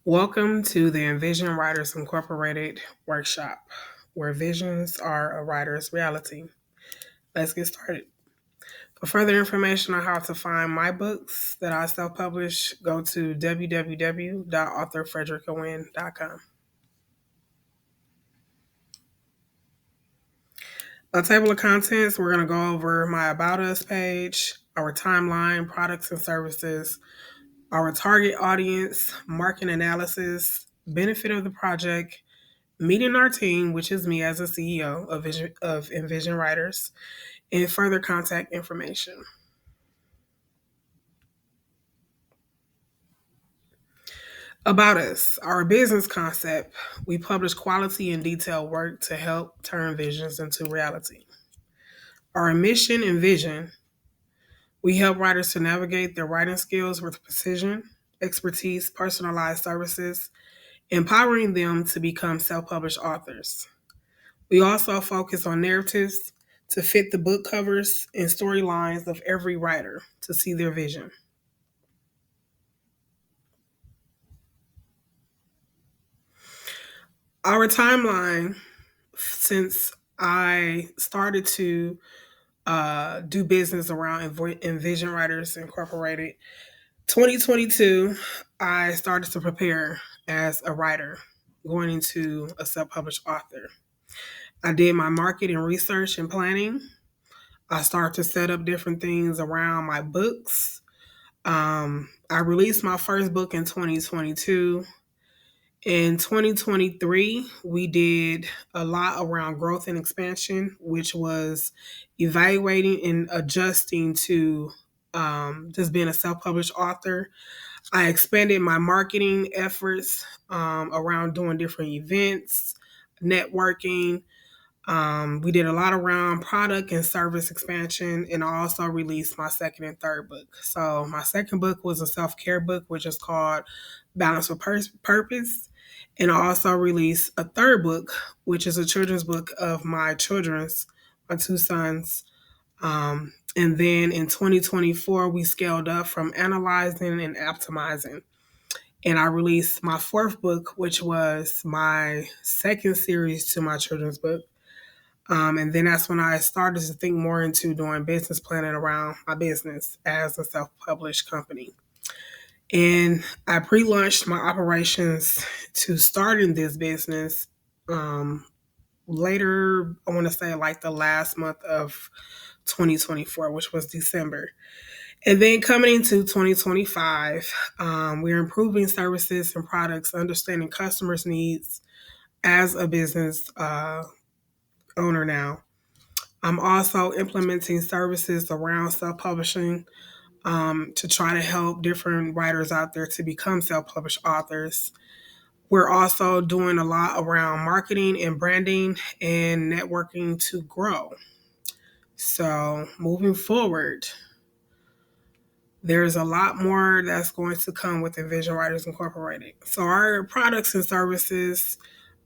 Welcome to the Envisioned Writers Incorporated workshop, where visions are a writer's reality. Let's get started. For further information on how to find my books that I self publish, go to www.authorfrederickawin.com. A table of contents, we're going to go over my About Us page, our timeline, products and services, our target audience, market analysis, benefit of the project, meeting our team, which is me as a CEO of Envision Writers, and further contact information. About us, our business concept, we publish quality and detailed work to help turn visions into reality. Our mission and vision, we help writers to navigate their writing skills with precision, expertise, personalized services, empowering them to become self published authors. We also focus on narratives to fit the book covers and storylines of every writer to see their vision. Our timeline, since I started to do business around Envision Writers Incorporated, 2022, I started to prepare as a writer, going into a self published author. I did my market and research and planning. I started to set up different things around my books. I released my first book in 2022. In 2023, we did a lot around growth and expansion, which was evaluating and adjusting to just being a self published author. I expanded my marketing efforts around doing different events, networking. We did a lot around product and service expansion, and I also released my second and third book. So, my second book was a self care book, which is called Balance with Purpose. And I also released a third book, which is a children's book of my two sons. And then in 2024, we scaled up from analyzing and optimizing. And I released my fourth book, which was my second series to my children's book. And then that's when I started to think more into doing business planning around my business as a self published company. And I pre launched my operations to start in this business later, I want to say like the last month of 2024, which was December. And then coming into 2025, we're improving services and products, understanding customers' needs as a business owner now. I'm also implementing services around self publishing to try to help different writers out there to become self published authors. We're also doing a lot around marketing and branding and networking to grow. So, moving forward, there's a lot more that's going to come with Envision Writers Incorporated. So, our products and services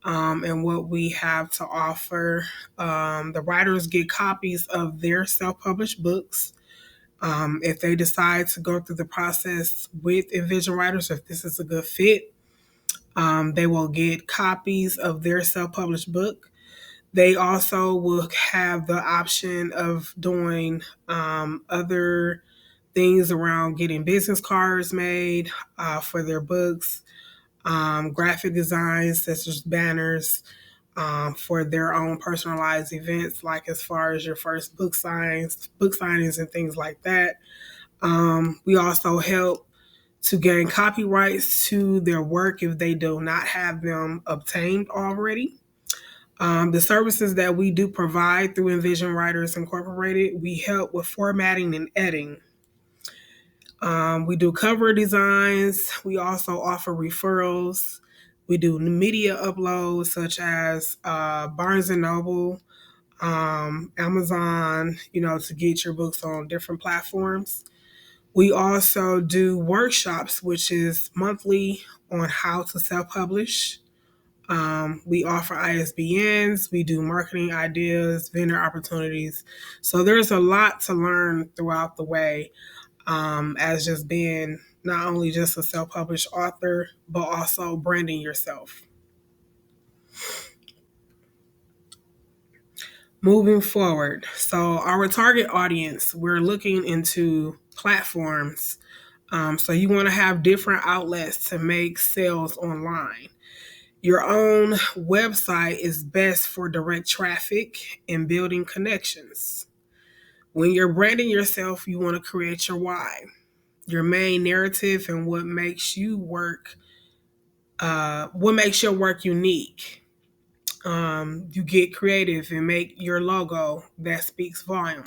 and what we have to offer, the writers get copies of their self published books. If they decide to go through the process with Envision Writers, if this is a good fit, they will get copies of their self published book. They also will have the option of doing other things around getting business cards made for their books, graphic designs such as banners for their own personalized events, like as far as your first book signings, and things like that. We also help to gain copyrights to their work if they do not have them obtained already. The services that we do provide through Envision Writers Incorporated, we help with formatting and editing. We do cover designs. We also offer referrals. We do media uploads such as Barnes and Noble, Amazon, to get your books on different platforms. We also do workshops, which is monthly on how to self-publish. We offer ISBNs, we do marketing ideas, vendor opportunities. So there's a lot to learn throughout the way as just being not only just a self published author, but also branding yourself. Moving forward, so our target audience, we're looking into platforms. So you want to have different outlets to make sales online. Your own website is best for direct traffic and building connections. When you're branding yourself, you want to create your why, your main narrative, and what makes your work unique. You get creative and make your logo that speaks volume.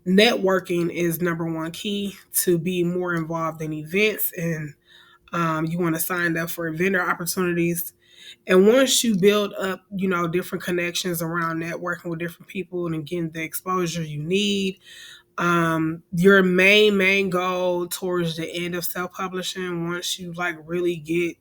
Networking is number one key to be more involved in events, and you want to sign up for vendor opportunities. And once you build up, different connections around networking with different people and getting the exposure you need, your main goal towards the end of self-publishing, once you like really get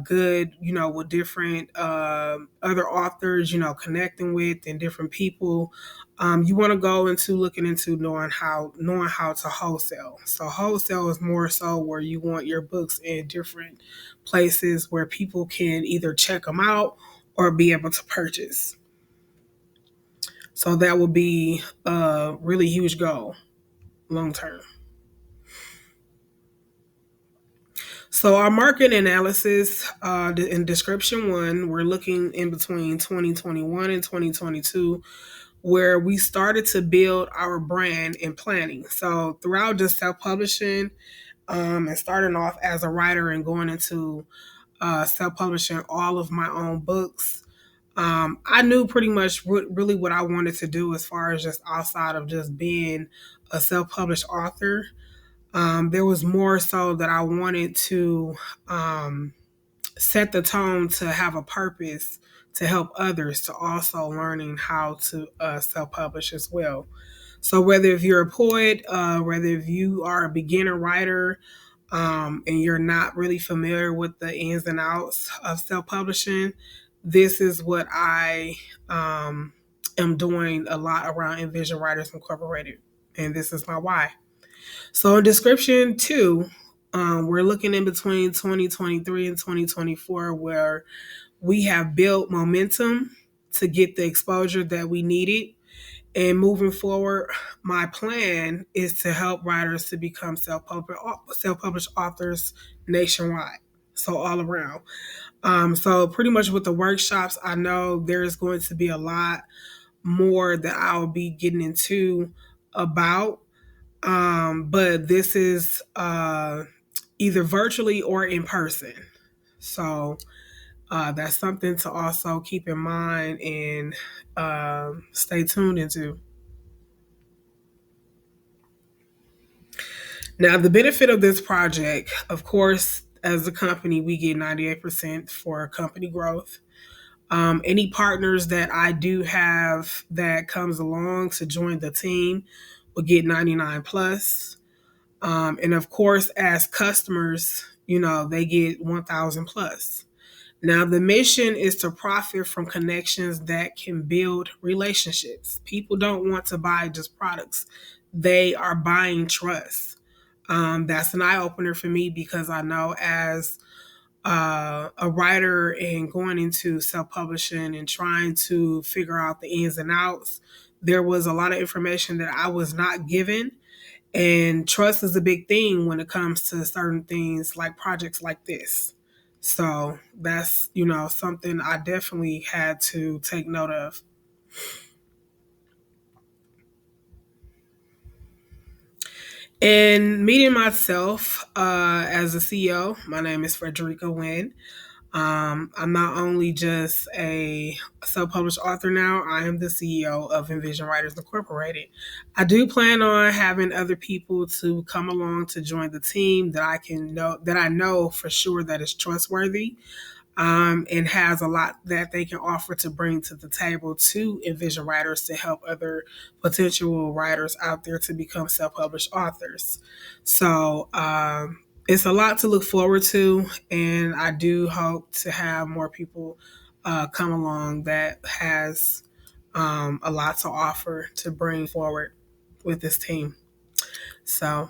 good, with different other authors, connecting with and different people. You want to go into looking into knowing how to wholesale. So wholesale is more so where you want your books in different places where people can either check them out or be able to purchase. So that would be a really huge goal long term. So our market analysis in description one, we're looking in between 2021 and 2022, where we started to build our brand and planning. So throughout just self-publishing and starting off as a writer and going into self-publishing all of my own books, I knew pretty much really what I wanted to do as far as just outside of just being a self-published author. There was more so that I wanted to um, set the tone to have a purpose to help others to also learning how to self-publish as well. So whether if you're a poet, whether if you are a beginner writer, and you're not really familiar with the ins and outs of self-publishing, this is what I am doing a lot around Envisioned Writers Incorporated, and this is my why. So in description two, we're looking in between 2023 and 2024 where we have built momentum to get the exposure that we needed. And moving forward, my plan is to help writers to become self-published authors nationwide. So all around. So pretty much with the workshops, I know there's going to be a lot more that I'll be getting into about. But this is either virtually or in person. So that's something to also keep in mind and stay tuned into. Now, the benefit of this project, of course, as a company, we get 98% for company growth. Any partners that I do have that comes along to join the team will get 99 plus. And of course, as customers, they get 1,000 plus. Now, the mission is to profit from connections that can build relationships. People don't want to buy just products, they are buying trust. That's an eye opener for me because I know as a writer and going into self publishing and trying to figure out the ins and outs, there was a lot of information that I was not given, and trust is a big thing when it comes to certain things like projects like this. So that's, something I definitely had to take note of. And meeting myself as a CEO, my name is Frederica Wynn. I'm not only just a self-published author now, I am the CEO of Envisioned Writers Incorporated. I do plan on having other people to come along to join the team that I know for sure that is trustworthy, and has a lot that they can offer to bring to the table to Envision writers to help other potential writers out there to become self-published authors. So it's a lot to look forward to, and I do hope to have more people come along that has a lot to offer to bring forward with this team. So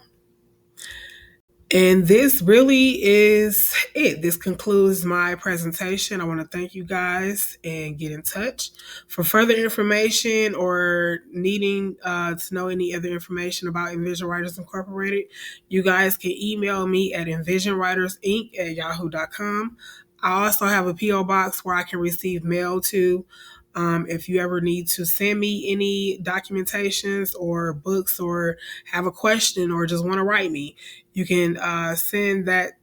And this really is it. This concludes my presentation. I want to thank you guys and get in touch. For further information or needing to know any other information about Envision Writers Incorporated, you guys can email me at envisionwritersinc@yahoo.com. I also have a P.O. box where I can receive mail to. If you ever need to send me any documentations or books or have a question or just want to write me, you can send that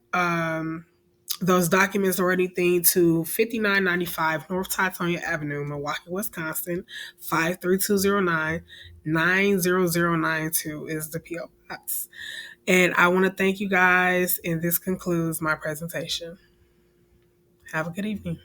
those documents or anything to 5995 North Titonia Avenue, Milwaukee, Wisconsin, 53209. 90092 is the P.O. Box. And I want to thank you guys, and this concludes my presentation. Have a good evening.